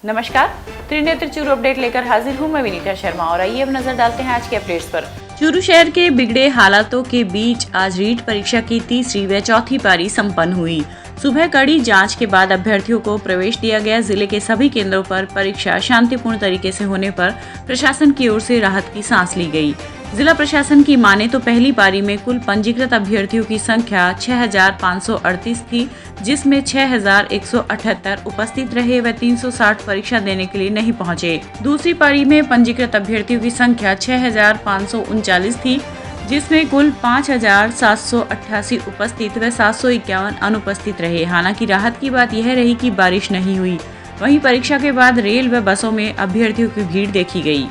नमस्कार, त्रिनेत्र चूरू अपडेट लेकर हाजिर हूँ मैं विनीता शर्मा और आइए अब नजर डालते हैं आज के अपडेट्स पर। चूरू शहर के बिगड़े हालातों के बीच आज रीट परीक्षा की तीसरी व चौथी पारी संपन्न हुई। सुबह कड़ी जांच के बाद अभ्यर्थियों को प्रवेश दिया गया। जिले के सभी केंद्रों पर परीक्षा शांतिपूर्ण तरीके से होने पर प्रशासन की ओर से राहत की सांस ली गई। जिला प्रशासन की माने तो पहली पारी में कुल पंजीकृत अभ्यर्थियों की संख्या 6,538 थी, जिसमें 6,178 उपस्थित रहे व 360 परीक्षा देने के लिए नहीं पहुंचे। दूसरी पारी में पंजीकृत अभ्यर्थियों की संख्या 6,539 थी, जिसमें कुल 5,788 उपस्थित व 751 अनुपस्थित रहे। हालांकि राहत की बात यह रही कि बारिश नहीं हुई। वहीं परीक्षा के बाद रेल व बसों में अभ्यर्थियों की भीड़ देखी गई।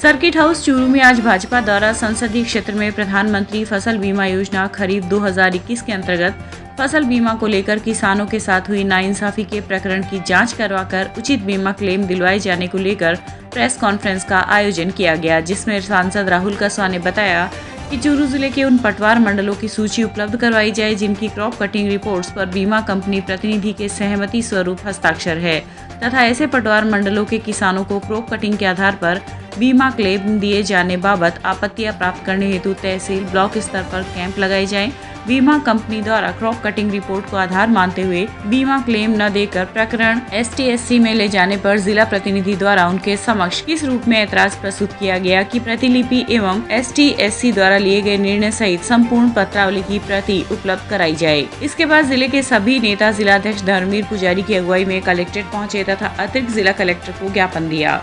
सर्किट हाउस चूरू में आज भाजपा द्वारा संसदीय क्षेत्र में प्रधानमंत्री फसल बीमा योजना खरीफ 2021 के अंतर्गत फसल बीमा को लेकर किसानों के साथ हुई नाइंसाफी के प्रकरण की जांच करवाकर उचित बीमा क्लेम दिलवाए जाने को लेकर प्रेस कॉन्फ्रेंस का आयोजन किया गया, जिसमें सांसद राहुल कसवा ने बताया कि चूरू जिले के उन पटवार मंडलों की सूची उपलब्ध करवाई जाए जिनकी क्रॉप कटिंग रिपोर्ट्स पर बीमा कंपनी प्रतिनिधि के सहमति स्वरूप हस्ताक्षर है तथा ऐसे पटवार मंडलों के किसानों को क्रॉप कटिंग के आधार पर बीमा क्लेम दिए जाने बाबत आपत्तियां प्राप्त करने हेतु तहसील ब्लॉक स्तर पर कैंप लगाए जाएं। बीमा कंपनी द्वारा क्रॉप कटिंग रिपोर्ट को आधार मानते हुए बीमा क्लेम न देकर प्रकरण STSC में ले जाने पर जिला प्रतिनिधि द्वारा उनके समक्ष किस रूप में ऐतराज प्रस्तुत किया गया कि प्रतिलिपि एवं STSC द्वारा लिए गए निर्णय सहित संपूर्ण पत्रावली की प्रति उपलब्ध कराई जाए। इसके बाद जिले के सभी नेता जिलाध्यक्ष धर्मवीर पुजारी की अगुवाई में कलेक्ट्रेट पहुँचे तथा अतिरिक्त जिला कलेक्टर को ज्ञापन दिया।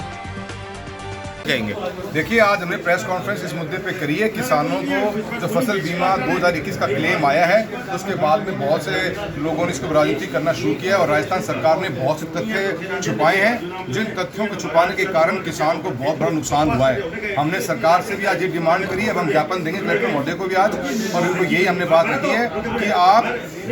देखिए, आज हमने प्रेस कॉन्फ्रेंस इस मुद्दे पे करी है। किसानों को जो फसल बीमा 2021 का क्लेम आया है, तो उसके बाद में बहुत से लोगों ने इसको राजनीति करना शुरू किया और राजस्थान सरकार ने बहुत से तथ्य छुपाए हैं, जिन तथ्यों को छुपाने के कारण किसान को बहुत बड़ा नुकसान हुआ है। हमने सरकार से भी आज ये डिमांड करी है, हम ज्ञापन देंगे कलेक्टर महोदय को भी आज, और उनको यही हमने बात रखी है कि आप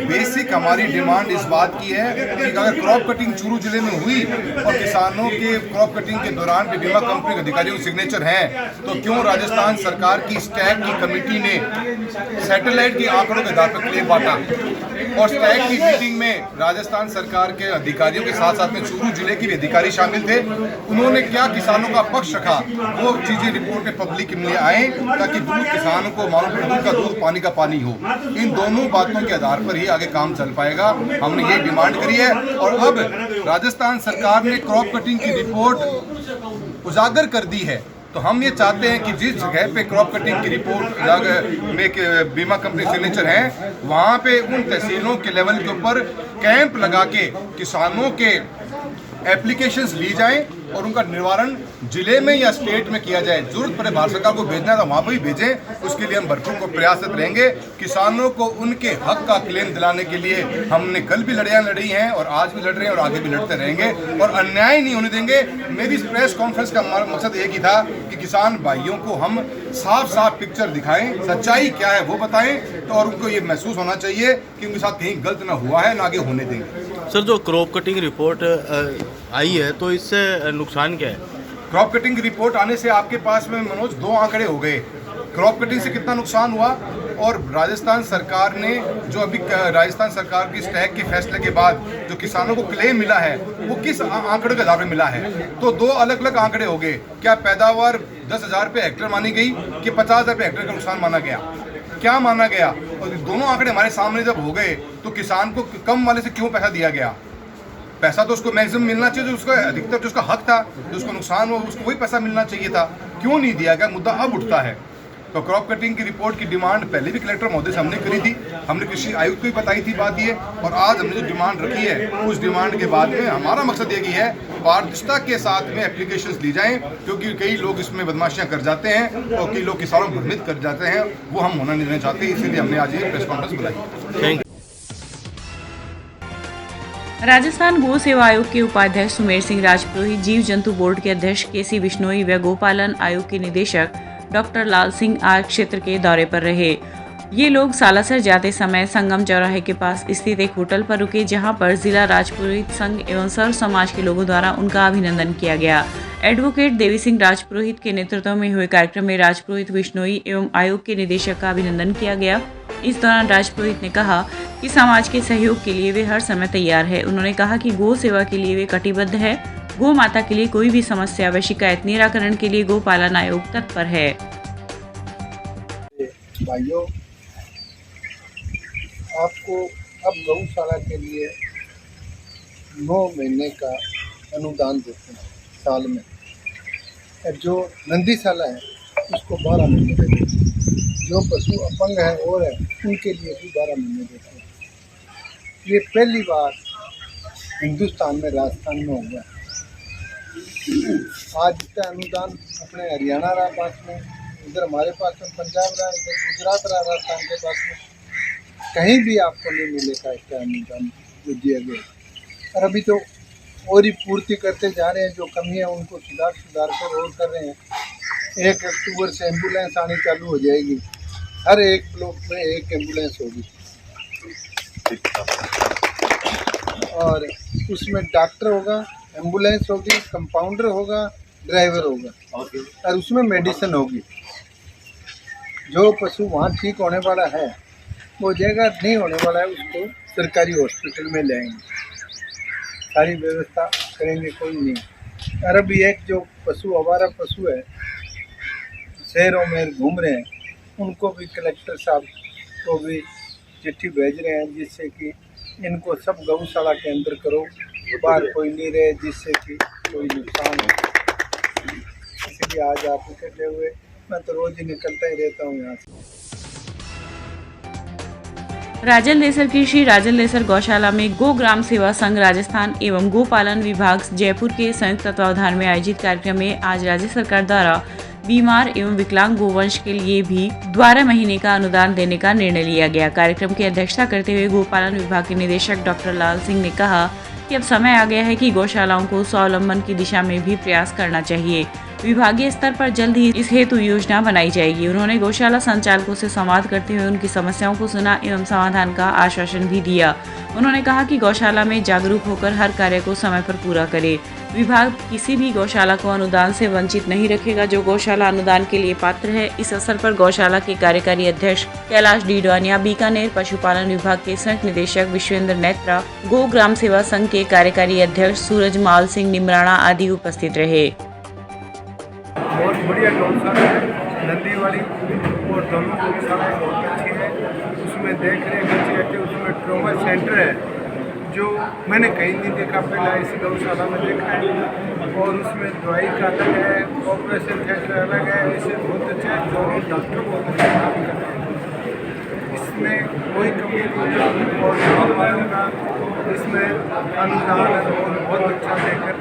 बेसिक हमारी डिमांड इस बात की है कि अगर क्रॉप कटिंग चूरू जिले में हुई और किसानों के क्रॉप कटिंग के दौरान भी बीमा कंपनी के अधिकारियों के सिग्नेचर हैं, तो क्यों राजस्थान सरकार की स्टैक की कमेटी ने सैटेलाइट के आंकड़ों के आधार पर क्लेम बांटा और स्टैक की मीटिंग में राजस्थान सरकार के अधिकारियों के साथ साथ में चूरू जिले के भी अधिकारी शामिल थे। उन्होंने क्या किसानों का पक्ष रखा, वो चीजें रिपोर्ट में पब्लिक में आए ताकि दूध किसानों को मालूम पड़े, दूध का दूध पानी का पानी हो। इन दोनों बातों के आधार पर ही आगे काम चल पाएगा। हमने ये डिमांड करी है और अब राजस्थान सरकार ने क्रॉप कटिंग की रिपोर्ट उजागर कर दी है, तो हम ये चाहते हैं कि जिस जगह पे क्रॉप कटिंग की रिपोर्ट में बीमा कंपनी सिग्नेचर है, वहाँ पे उन तहसीलों के लेवल के ऊपर कैंप लगा के किसानों के एप्लीकेशंस ली जाएं और उनका निवारण जिले में या स्टेट में किया जाए। जरूरत पड़े भारत सरकार को भेजना है तो वहाँ पर ही भेजें। उसके लिए हम भरपूर को प्रयासरत रहेंगे। किसानों को उनके हक का क्लेम दिलाने के लिए हमने कल भी लड़ाइयाँ लड़ी हैं और आज भी लड़ रहे हैं और आगे भी लड़ते रहेंगे और अन्याय नहीं होने देंगे। मेरी इस प्रेस कॉन्फ्रेंस का मकसद एक ही था कि किसान भाइयों को हम साफ साफ पिक्चर दिखाएं, सच्चाई क्या है वो बताएं, तो और उनको ये महसूस होना चाहिए कि उनके साथ कहीं गलत ना हुआ है, ना आगे होने देंगे। सर, जो क्रॉप कटिंग रिपोर्ट आई है तो इससे नुकसान क्या है? क्रॉप कटिंग की रिपोर्ट आने से आपके पास में मनोज 2 आंकड़े हो गए। क्रॉप कटिंग से कितना नुकसान हुआ और राजस्थान सरकार ने जो अभी राजस्थान सरकार की स्टैक के फैसले के बाद जो किसानों को क्लेम मिला है वो किस आंकड़े के आधार पर मिला है। तो 2 अलग अलग आंकड़े हो गए। क्या पैदावार 10,000 रुपये हेक्टेयर मानी गई कि 50,000 रुपये हेक्टेयर का नुकसान माना गया, क्या माना गया? और दोनों आंकड़े हमारे सामने जब हो गए तो किसान को कम वाले से क्यों पैसा दिया गया? पैसा तो उसको मैक्सिमम मिलना चाहिए, जो उसका अधिकतर जो उसका हक था, जो उसको नुकसान हुआ उसको वही पैसा मिलना चाहिए था। क्यों नहीं दिया गया, मुद्दा अब उठता है। तो क्रॉप कटिंग की रिपोर्ट की डिमांड पहले भी कलेक्टर महोदय से हमने करी थी, हमने कृषि आयुक्त को भी बताई थी बात ये, और आज हमने जो डिमांड रखी है उस डिमांड के बाद में हमारा मकसद ये है पारदर्शिता के साथ में एप्लीकेशंस ली जाएं, क्योंकि कई लोग इसमें बदमाशियां कर जाते हैं और कई लोग किसानों को भ्रमित कर जाते हैं, वो हम होना नहीं चाहते। इसीलिए हमने आज ये प्रेस कॉन्फ्रेंस बुलाई। राजस्थान गो सेवा आयोग के उपाध्यक्ष सुमेर सिंह राजपुरोहित, जीव जंतु बोर्ड के अध्यक्ष KC बिश्नोई व गोपालन आयोग के निदेशक डॉक्टर लाल सिंह आज क्षेत्र के दौरे पर रहे। ये लोग सालासर जाते समय संगम चौराहे के पास स्थित एक होटल पर रुके, जहां पर जिला राजपुरोहित संघ एवं सर्व समाज के लोगों द्वारा उनका अभिनंदन किया गया। एडवोकेट देवी सिंह राजपुरोहित के नेतृत्व में हुए कार्यक्रम में राजपुरोहित, बिश्नोई एवं आयोग के निदेशक का अभिनंदन किया गया। इस दौरान राजपुरोहित ने कहा कि समाज के सहयोग के लिए वे हर समय तैयार है। उन्होंने कहा कि गौ सेवा के लिए वे कटिबद्ध है। गौ माता के लिए कोई भी समस्या व शिकायत निराकरण के लिए गोपालन आयोग तत्पर है। भाइयों, आपको अब गौशाला के लिए 9 महीने का अनुदान देते हैं साल में। जो नंदीशाला है उसको 12 महीने देते हैं। जो पशु अपंग है और है उनके लिए भी 12 महीने देते हैं। ये पहली बार हिंदुस्तान में, राजस्थान में हुआ है। आज इसका अनुदान अपने हरियाणा रहा पास में, इधर हमारे पास में पंजाब रहा, इधर गुजरात रहा, राजस्थान के पास में। कहीं भी आपको नहीं मिलेगा इसका अनुदान जो दिया गया। और अभी तो और ही पूर्ति करते जा रहे हैं। जो कमी है उनको सुधार कर और कर रहे हैं। 1 अक्टूबर से एम्बुलेंस आनी चालू हो जाएगी। हर एक ब्लॉक में 1 एम्बुलेंस होगी और उसमें डॉक्टर होगा, एम्बुलेंस होगी, कंपाउंडर होगा, ड्राइवर होगा और उसमें मेडिसिन होगी। जो पशु वहाँ ठीक होने वाला है वो जगह नहीं होने वाला है उसको सरकारी हॉस्पिटल में लाएंगे। सारी व्यवस्था करेंगे, कोई नहीं। और अभी एक जो पशु आवारा पशु है शहरों में घूम रहे हैं, उनको भी कलेक्टर साहब को भी चिट्ठी भेज रहे हैं जिससे कि इनको सब गौशाला के अंदर करो, बाहर कोई नहीं रहे, जिससे कि कोई नुकसान हो। इसलिए आज आप इकट्ठे हुए। मैं तो रोज ही निकलता ही रहता हूँ यहाँ से। राजन लेसर की श्री राजन लेसर गौशाला में गो ग्राम सेवा संघ राजस्थान एवं गोपालन विभाग जयपुर के संयुक्त तत्वावधान में आयोजित कार्यक्रम में आज राज्य सरकार द्वारा बीमार एवं विकलांग गोवंश के लिए भी 12 महीने का अनुदान देने का निर्णय लिया गया। कार्यक्रम की अध्यक्षता करते हुए गोपालन विभाग के निदेशक डॉक्टर लाल सिंह ने कहा कि अब समय आ गया है कि गौशालाओं को स्वावलंबन की दिशा में भी प्रयास करना चाहिए। विभागीय स्तर पर जल्द ही इस हेतु योजना बनाई जाएगी। उन्होंने गौशाला संचालकों से संवाद करते हुए उनकी समस्याओं को सुना एवं समाधान का आश्वासन भी दिया। उन्होंने कहा कि गौशाला में जागरूक होकर हर कार्य को समय पर पूरा करे। विभाग किसी भी गौशाला को अनुदान से वंचित नहीं रखेगा जो गौशाला अनुदान के लिए पात्र है। इस अवसर पर गौशाला के कार्यकारी अध्यक्ष कैलाश डीडवानिया, बीकानेर पशुपालन विभाग के संयुक्त निदेशक विश्वेंद्र नेत्रा, गो ग्राम सेवा संघ के कार्यकारी अध्यक्ष सूरज माल सिंह निमराणा आदि उपस्थित रहे। बहुत बढ़िया गौशाला है नंदी वाली और दोनों गौशालाएँ बहुत अच्छी है। उसमें देख रेख अच्छी है। उसमें ट्रॉमा सेंटर है जो मैंने कहीं नहीं देखा, पहला इस गौशाला में देखा है। और उसमें दवाई का अलग है, ऑपरेशन थिएटर अलग है। इसे बहुत अच्छा है। दोनों डॉक्टर बहुत अच्छा काम कर रहे हैं। इसमें कोई कमी नहीं है। और गाँव वालों का इसमें अनुदान और बहुत अच्छा देकर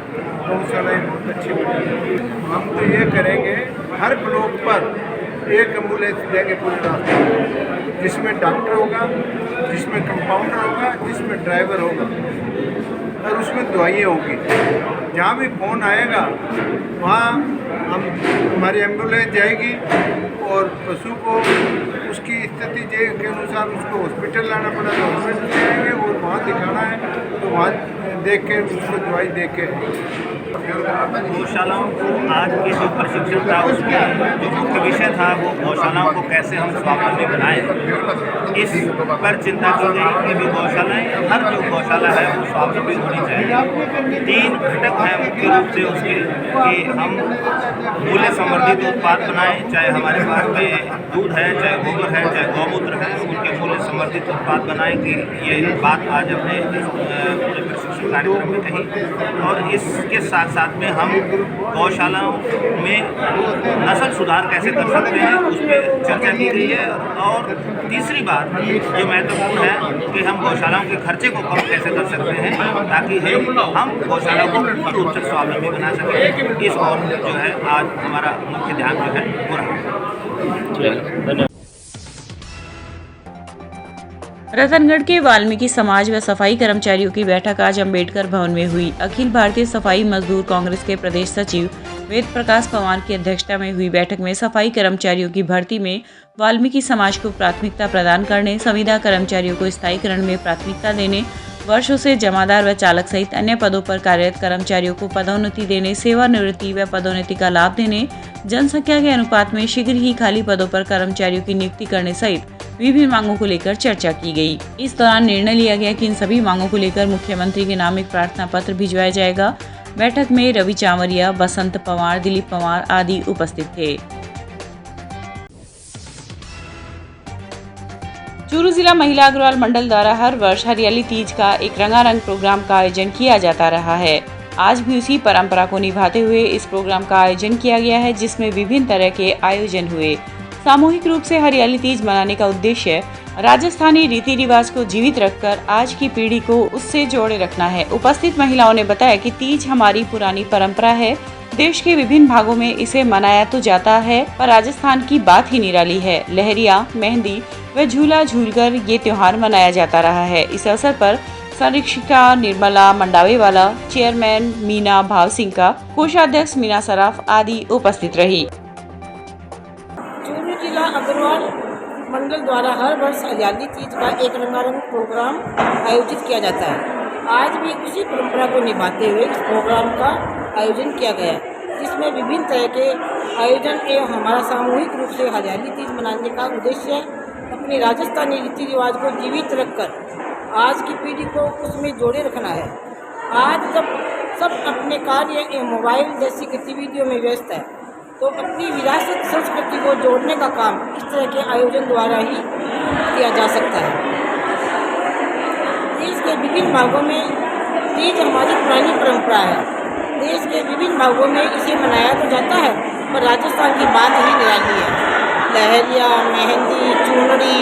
गौशालाएँ बहुत अच्छी बनी। हम तो ये करेंगे हर ब्लॉक पर 1 एम्बुलेंस देंगे पूरे रास्ते में, जिसमें डॉक्टर होगा, जिसमें कंपाउंडर होगा, जिसमें ड्राइवर होगा और उसमें दवाइयाँ होगी। जहाँ भी फ़ोन आएगा वहाँ हमारी एम्बुलेंस जाएगी और पशु को उसकी स्थिति के अनुसार उसको हॉस्पिटल लाना पड़ा तो हॉस्पिटल जाएंगे और वहाँ दिखाना है तो वहाँ देख के उसको दवाई दे के। गौशालाओं को आज के जो प्रशिक्षण था उसमें जो मुख्य विषय था वो गौशालाओं को कैसे हम स्वावलंबी बनाएं, इस पर चिंता की गई कि जो गौशालाएँ हर जो गौशाला है वो स्वावलंबी होनी चाहिए। 3 घटक हैं मुख्य रूप से उसके कि हम मूल्य संवर्धित उत्पाद बनाएं, चाहे हमारे पास में दूध है, चाहे गोबर है, चाहे गौमूत्र है, उनके मूल्य संवर्धित उत्पाद बनाएं कि ये बात आज अपने पूरे प्रशिक्षण कार्यक्रम में कही। और इसके साथ साथ में हम गौशालाओं में नस्ल सुधार कैसे कर सकते हैं उस पर चर्चा की गई है। और तीसरी बात जो महत्वपूर्ण है कि हम गौशालाओं के खर्चे को कम कैसे कर सकते हैं ताकि हम गौशालाओं को पूर्ण रूप से स्वावलंबी बना सकें। इस ओर जो है आज हमारा मुख्य ध्यान जो है वो रहा। रतनगढ़ के वाल्मीकि समाज व सफाई कर्मचारियों की बैठक आज अंबेडकर भवन में हुई। अखिल भारतीय सफाई मजदूर कांग्रेस के प्रदेश सचिव वेद प्रकाश पवार की अध्यक्षता में हुई बैठक में सफाई कर्मचारियों की भर्ती में वाल्मीकि समाज को प्राथमिकता प्रदान करने, संविदा कर्मचारियों को स्थायीकरण में प्राथमिकता देने, वर्षों से जमादार व चालक सहित अन्य पदों पर कार्यरत कर्मचारियों को पदोन्नति देने, सेवानिवृत्ति व पदोन्नति का लाभ देने, जनसंख्या के अनुपात में शीघ्र ही खाली पदों पर कर्मचारियों की नियुक्ति करने सहित विभिन्न मांगों को लेकर चर्चा की गई। इस दौरान निर्णय लिया गया कि इन सभी मांगों को लेकर मुख्यमंत्री के नाम एक प्रार्थना पत्र भिजवाया जाएगा। बैठक में रवि चामरिया, बसंत पवार, दिलीप पवार आदि उपस्थित थे। चूरू जिला महिला अग्रवाल मंडल द्वारा हर वर्ष हरियाली तीज का एक रंगारंग प्रोग्राम का आयोजन किया जाता रहा है। आज भी उसी परंपरा को निभाते हुए इस प्रोग्राम का आयोजन किया गया है, जिसमें विभिन्न तरह के आयोजन हुए। सामूहिक रूप से हरियाली तीज मनाने का उद्देश्य राजस्थानी रीति रिवाज को जीवित रखकर आज की पीढ़ी को उससे जोड़े रखना है। उपस्थित महिलाओं ने बताया कि तीज हमारी पुरानी परंपरा है। देश के विभिन्न भागों में इसे मनाया तो जाता है, पर राजस्थान की बात ही निराली है। लहरिया, मेहंदी व झूला झूलकर ये त्योहार मनाया जाता रहा है। इस अवसर पर संरक्षिका निर्मला मंडावेवाला, चेयरमैन मीना भाव सिंह का, कोषाध्यक्ष मीना सराफ आदि उपस्थित रही। चूरू जिला अग्रवाल मंडल द्वारा हर वर्ष हरियाली तीज का एक रंगारंग प्रोग्राम आयोजित किया जाता है। आज भी उसी परंपरा को निभाते हुए इस प्रोग्राम का आयोजन किया गया, जिसमें विभिन्न तरह के आयोजन एवं हमारा सामूहिक रूप से हरियाली तीज मनाने का उद्देश्य अपने राजस्थानी रीति रिवाज को जीवित रखकर आज की पीढ़ी को उसमें जोड़े रखना है। आज जब सब अपने कार्य एवं मोबाइल जैसी गतिविधियों में व्यस्त है, तो अपनी विरासत संस्कृति को जोड़ने का काम इस तरह के आयोजन द्वारा ही किया जा सकता है। देश के विभिन्न भागों में तीज हमारी पुरानी परंपरा है। देश के विभिन्न भागों में इसे मनाया तो जाता है, पर राजस्थान की बात ही निराली है। लहरिया, मेहंदी, चूनड़ी,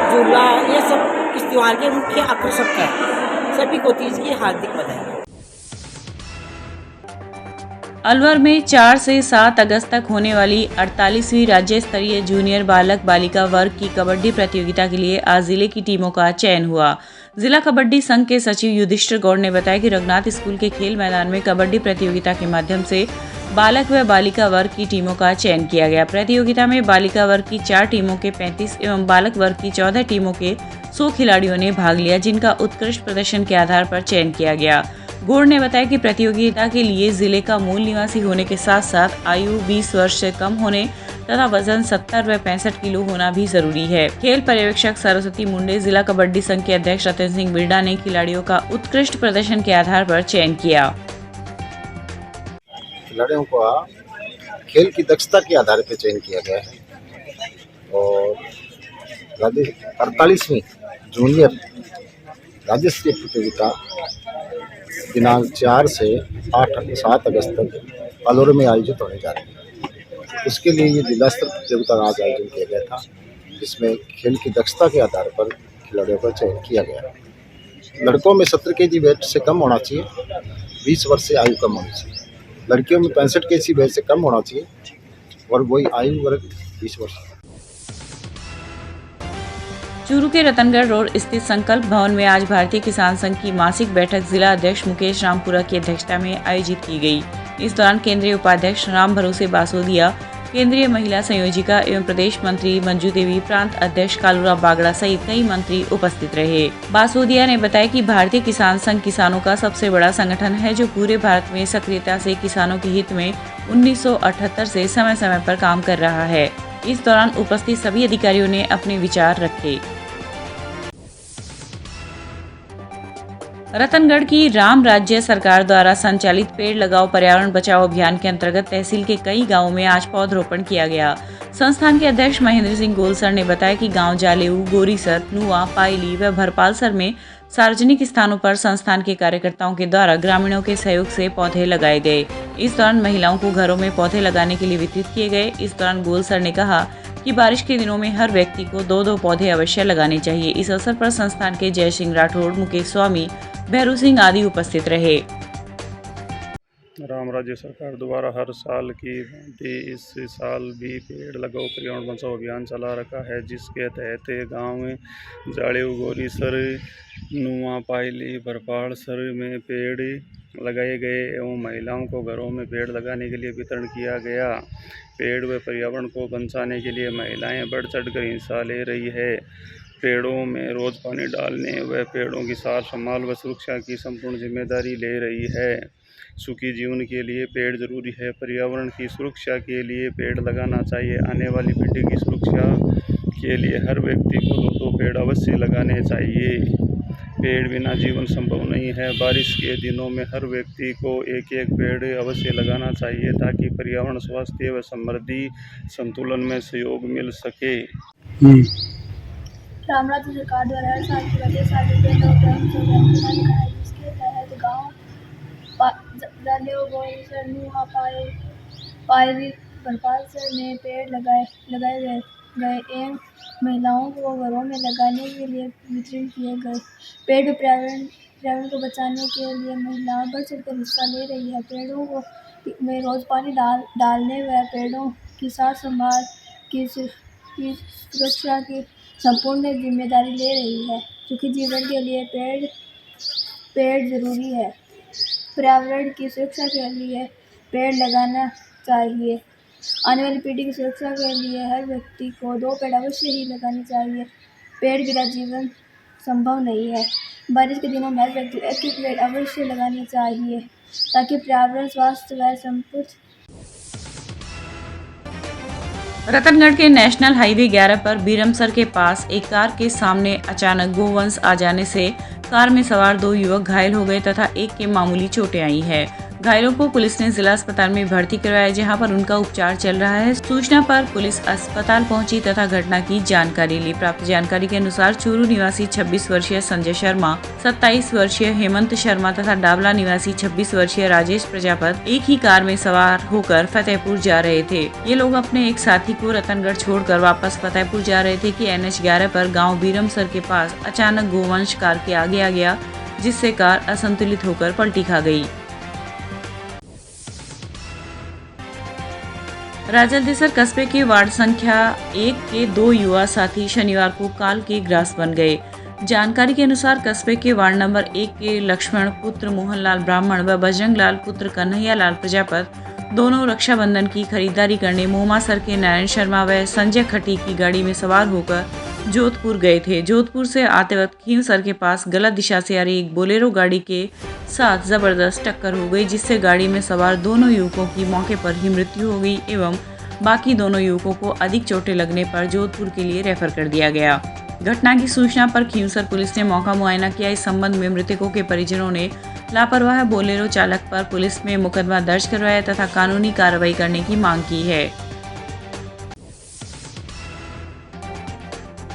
झूला, ये सब इस त्योहार के मुख्य आकर्षक है। सभी को तीज की हार्दिक बधाई। अलवर में 4 से 7 अगस्त तक होने वाली 48वीं राज्य स्तरीय जूनियर बालक बालिका वर्ग की कबड्डी प्रतियोगिता के लिए आज जिले की टीमों का चयन हुआ। जिला कबड्डी संघ के सचिव युधिष्ठिर गौड़ ने बताया कि रघुनाथ स्कूल के खेल मैदान में कबड्डी प्रतियोगिता के माध्यम से बालक व बालिका वर्ग की टीमों का चयन किया गया। प्रतियोगिता में बालिका वर्ग की 4 टीमों के 35 एवं बालक वर्ग की 14 टीमों के 100 खिलाड़ियों ने भाग लिया, जिनका उत्कृष्ट प्रदर्शन के आधार पर चयन किया गया। गौड़ ने बताया कि प्रतियोगिता के लिए जिले का मूल निवासी होने के साथ साथ आयु 20 वर्ष से कम होने तथा वजन 70 व 65 किलो होना भी जरूरी है। खेल पर्यवेक्षक सरस्वती मुंडे, जिला कबड्डी संघ के अध्यक्ष रतन सिंह बिरडा ने खिलाड़ियों का उत्कृष्ट प्रदर्शन के आधार पर चयन किया। खिलाड़ियों को खेल की दक्षता के आधार पर चयन किया गया है और 48वीं जूनियर राज्य स्तरीय प्रतियोगिता दिनांक 4 से 7 अगस्त तक अलवर में आयोजित होने जा रही है। उसके लिए ये जिला स्तर प्रतियोगिता का आज आयोजन किया गया था, जिसमें खेल की दक्षता के आधार पर खिलाड़ियों का चयन किया गया। लड़कों में 70 केजी वेट से कम होना चाहिए, 20 वर्ष से आयु कम होनी चाहिए। लड़कियों में 65 केजी वेट से कम होना चाहिए और वही आयु वर्ग 20 वर्ष। चूरू के रतनगढ़ रोड स्थित संकल्प भवन में आज भारतीय किसान संघ की मासिक बैठक जिला अध्यक्ष मुकेश रामपुरा की अध्यक्षता में आयोजित की गई। इस दौरान केंद्रीय उपाध्यक्ष राम भरोसे बासोदिया, केंद्रीय महिला संयोजिका एवं प्रदेश मंत्री मंजू देवी, प्रांत अध्यक्ष कालूराव बागड़ा सहित कई मंत्री उपस्थित रहे। बासोदिया ने बताया कि भारतीय किसान संघ किसानों का सबसे बड़ा संगठन है, जो पूरे भारत में सक्रियता से किसानों के हित में 1978 से समय समय पर काम कर रहा है। इस दौरान उपस्थित सभी अधिकारियों ने अपने विचार रखे। रतनगढ़ की राम राज्य सरकार द्वारा संचालित पेड़ लगाओ पर्यावरण बचाओ अभियान के अंतर्गत तहसील के कई गांवों में आज पौधरोपण किया गया। संस्थान के अध्यक्ष महेंद्र सिंह गोलसर ने बताया कि गांव जालेऊ, गोरीसर, नुआ, पायली व भरपालसर में सार्वजनिक स्थानों पर संस्थान के कार्यकर्ताओं के द्वारा ग्रामीणों के सहयोग से पौधे लगाए गए। इस दौरान महिलाओं को घरों में पौधे लगाने के लिए वितरित किए गए। इस दौरान गोलसर ने कहा कि बारिश के दिनों में हर व्यक्ति को 2-2 पौधे अवश्य लगाने चाहिए। इस अवसर पर संस्थान के जय सिंह राठौड़, मुकेश स्वामी, भैरू सिंह आदि उपस्थित रहे। राम राज्य सरकार द्वारा हर साल की भांति इस साल भी पेड़ लगाओ पर्यावरण बचाओ अभियान चला रखा है, जिसके तहत गांव में जाड़ेऊ, गोरीसर, नुआ, पायली, भरपालसर में पेड़ लगाए गए एवं महिलाओं को घरों में पेड़ लगाने के लिए वितरण किया गया। पेड़ व पर्यावरण को बचाने के लिए महिलाएं बढ़ चढ़कर हिस्सा ले रही है। पेड़ों में रोज़ पानी डालने व पेड़ों की सार संभाल व सुरक्षा की संपूर्ण जिम्मेदारी ले रही है। सुखी जीवन के लिए पेड़ जरूरी है। पर्यावरण की सुरक्षा के लिए पेड़ लगाना चाहिए। आने वाली पीढ़ी की सुरक्षा के लिए हर व्यक्ति को 2-2 पेड़ अवश्य लगाने चाहिए। पेड़ बिना जीवन संभव नहीं है। बारिश के दिनों में हर व्यक्ति को 1-1 पेड़ अवश्य लगाना चाहिए ताकि पर्यावरण, स्वास्थ्य व समृद्धि संतुलन में सहयोग मिल सके। राज्य सरकार द्वारा हर साल की वजह से पेड़ अभियान चलाया गया है, जिसके तहत गाँव जलेऊ गोरीसर नुआ पायरी बरपालसर में पेड़ लगाए गए एवं महिलाओं को घरों में लगाने के लिए वितरित किए गए। पेड़ पर्यावरण को बचाने के लिए महिलाएं बढ़ चढ़कर हिस्सा ले रही है। पेड़ों में रोज पानी डालने व पेड़ों की सार संभाल की सुरक्षा की संपूर्ण जिम्मेदारी ले रही है, क्योंकि जीवन के लिए पेड़ जरूरी है। पर्यावरण की सुरक्षा के लिए पेड़ लगाना चाहिए। आने वाली पीढ़ी की सुरक्षा के लिए हर व्यक्ति को 2 पेड़ अवश्य ही लगाने चाहिए। पेड़ बिना जीवन संभव नहीं है। बारिश के दिनों में हर व्यक्ति 1-1 पेड़ अवश्य लगाने चाहिए ताकि पर्यावरण, स्वास्थ्य व संपूर्ण। रतनगढ़ के नेशनल हाईवे 11 पर बीरमसर के पास एक कार के सामने अचानक गोवंश आ जाने से कार में सवार 2 युवक घायल हो गए तथा एक के मामूली चोटें आई है। घायलों को पुलिस ने जिला अस्पताल में भर्ती करवाया, जहां पर उनका उपचार चल रहा है। सूचना पर पुलिस अस्पताल पहुंची तथा घटना की जानकारी ली। प्राप्त जानकारी के अनुसार चूरू निवासी 26 वर्षीय संजय शर्मा, 27 वर्षीय हेमंत शर्मा तथा डावला निवासी 26 वर्षीय राजेश प्रजापति एक ही कार में सवार होकर फतेहपुर जा रहे थे। ये लोग अपने एक साथी को रतनगढ़ छोड़कर वापस फतेहपुर जा रहे थे कि NH 11 पर गाँव बीरमसर के पास अचानक गोवंश कार के आगे आ गया, जिससे कार असंतुलित होकर पलटी खा गयी। राजलदेसर कस्बे के वार्ड संख्या 1 के 2 युवा साथी शनिवार को काल के ग्रास बन गए। जानकारी के अनुसार कस्बे के वार्ड नंबर 1 के लक्ष्मण पुत्र मोहनलाल ब्राह्मण व बजरंग लाल पुत्र कन्हैया लाल प्रजापति दोनों रक्षाबंधन की खरीदारी करने मोमासर के नारायण शर्मा व संजय खटी की गाड़ी में सवार होकर जोधपुर गए थे। जोधपुर से आते वक्त खींवसर के पास गलत दिशा से आ रही एक बोलेरो गाड़ी के साथ जबरदस्त टक्कर हो गई, जिससे गाड़ी में सवार दोनों युवकों की मौके पर ही मृत्यु हो गई एवं बाकी दोनों युवकों को अधिक चोटें लगने पर जोधपुर के लिए रेफर कर दिया गया। घटना की सूचना पर खींवसर पुलिस ने मौका मुआयना किया। इस संबंध में मृतकों के परिजनों ने लापरवाह बोलेरो चालक पर पुलिस में मुकदमा दर्ज करवाया तथा कानूनी कार्रवाई करने की मांग की है।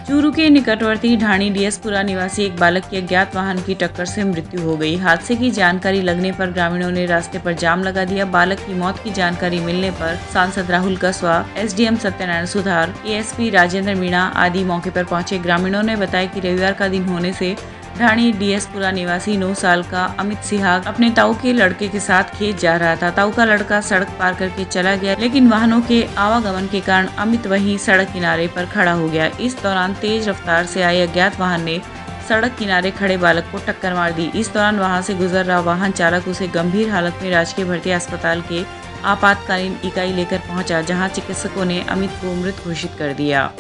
चूरू के निकटवर्ती ढाणी डीएसपुरा निवासी एक बालक की अज्ञात वाहन की टक्कर से मृत्यु हो गई। हादसे की जानकारी लगने पर ग्रामीणों ने रास्ते पर जाम लगा दिया। बालक की मौत की जानकारी मिलने पर सांसद राहुल कसवा, SDM सत्यनारायण सुधार, ASP राजेंद्र मीणा आदि मौके पर पहुंचे। ग्रामीणों ने बताया कि रविवार का दिन होने से ढाणी डीएसपुरा निवासी 9 साल का अमित सिहाग अपने ताऊ के लड़के के साथ खेत जा रहा था। ताऊ का लड़का सड़क पार करके चला गया, लेकिन वाहनों के आवागमन के कारण अमित वहीं सड़क किनारे पर खड़ा हो गया। इस दौरान तेज रफ्तार से आए अज्ञात वाहन ने सड़क किनारे खड़े बालक को टक्कर मार दी। इस दौरान वहां से गुजर रहा वाहन चालक उसे गंभीर हालत में राजकीय भर्ती अस्पताल के आपातकालीन इकाई लेकर पहुंचा, जहां चिकित्सकों ने अमित को मृत घोषित कर दिया।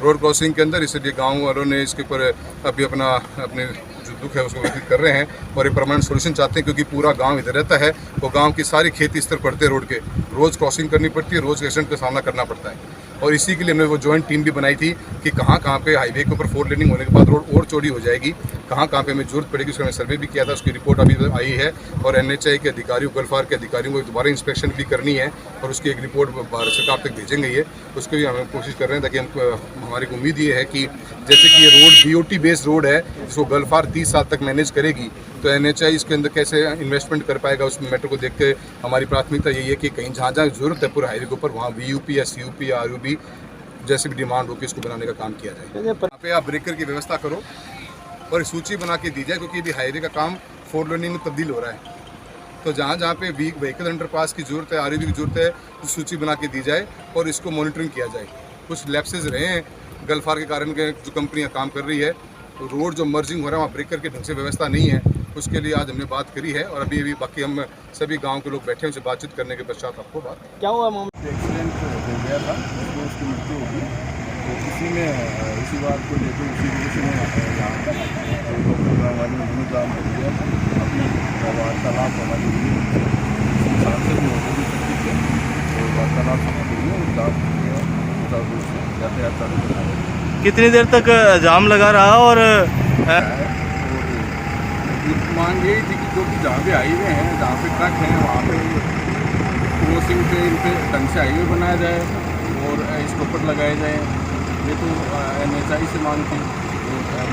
रोड क्रॉसिंग के अंदर, इसलिए गांव वालों ने इसके ऊपर अभी अपने जो दुख है उसको व्यक्त कर रहे हैं और एक परमानेंट सोल्यूशन चाहते हैं, क्योंकि पूरा गांव इधर रहता है। वो गांव की सारी खेती इस तरफ पड़ते हैं रोड के, रोज़ क्रॉसिंग करनी पड़ती है, रोज़ एक्सीडेंट का सामना करना पड़ता है। और इसी के लिए हमने वो जॉइंट टीम भी बनाई थी कि कहाँ पे हाईवे के ऊपर 4 लेनिंग होने के बाद रोड और चौड़ी हो जाएगी, कहाँ पे हमें जरूरत पड़ेगी, उसका हमने सर्वे भी किया था। उसकी रिपोर्ट अभी आई है और NHI के अधिकारियों, गल्फार के अधिकारियों को दोबारा इंस्पेक्शन भी करनी है और उसकी एक रिपोर्ट भारत सरकार तक भेजेंगे। ये उसके भी हम कोशिश कर रहे हैं, ताकि हमारी उम्मीद ये है कि जैसे कि ये रोड BOT बेस्ड रोड है, जिसको गल्फार 30 साल तक मैनेज करेगी, तो NHI इसके अंदर कैसे इन्वेस्टमेंट कर पाएगा, उस मैटर को देख के हमारी प्राथमिकता यही है कि कहीं जहाँ जरूरत है पूरे हाईवे के ऊपर, वहाँ VUP या CUP या RUB जैसे भी डिमांड होगी इसको बनाने का काम किया जाए। यहाँ पे आप ब्रेकर की व्यवस्था करो और एक सूची बना के दी जाए, क्योंकि अभी हाईवे का काम 4 लेनिंग में तब्दील हो रहा है। तो जहाँ पे व्हीकल अंडरपास की जरूरत है, RUB की जरूरत है, तो सूची बना के दी जाए और इसको मॉनिटरिंग किया जाए। कुछ लैप्सेस रहे हैं गल्फार के कारण के, जो कंपनियाँ काम कर रही है, तो रोड जो मर्जिंग हो रहा है वहाँ ब्रेकर की ढंग से व्यवस्था नहीं है। उसके लिए आज हमने बात करी है और अभी बाकी हम सभी गांव के लोग बैठे हैं, उनसे बातचीत करने के पश्चात आपको बात क्या हुआ मामला? एक्सीडेंट हो गया था, उसमें उसकी मृत्यु हो गई। तो इसी बात को लेकर उसी वजह से यहाँ तो डॉक्टर गाँव वाले ने इंतजाम कर दिया। अभी वार्तालाप हमारी हुई, सांसद महोदय भी सकती थे, तो वार्तालाप समाप्त हुई और यातायात कितनी देर तक जाम लगा रहा और मांग यही थी कि जो कि जहाँ भी हाईवे हैं, जहाँ पे ट्रक हैं, वहाँ पे क्रॉसिंग पे इन पे ढंग से हाईवे बनाया जाए और स्टॉपर लगाए जाए। ये तो NHAI से मांग थी,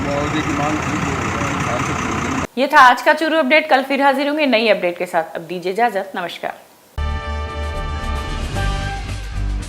मुआवजे की मांग थी। ये था आज का चूरू अपडेट। कल फिर हाजिर होंगे नई अपडेट के साथ। अब दीजिए इजाजत। नमस्कार।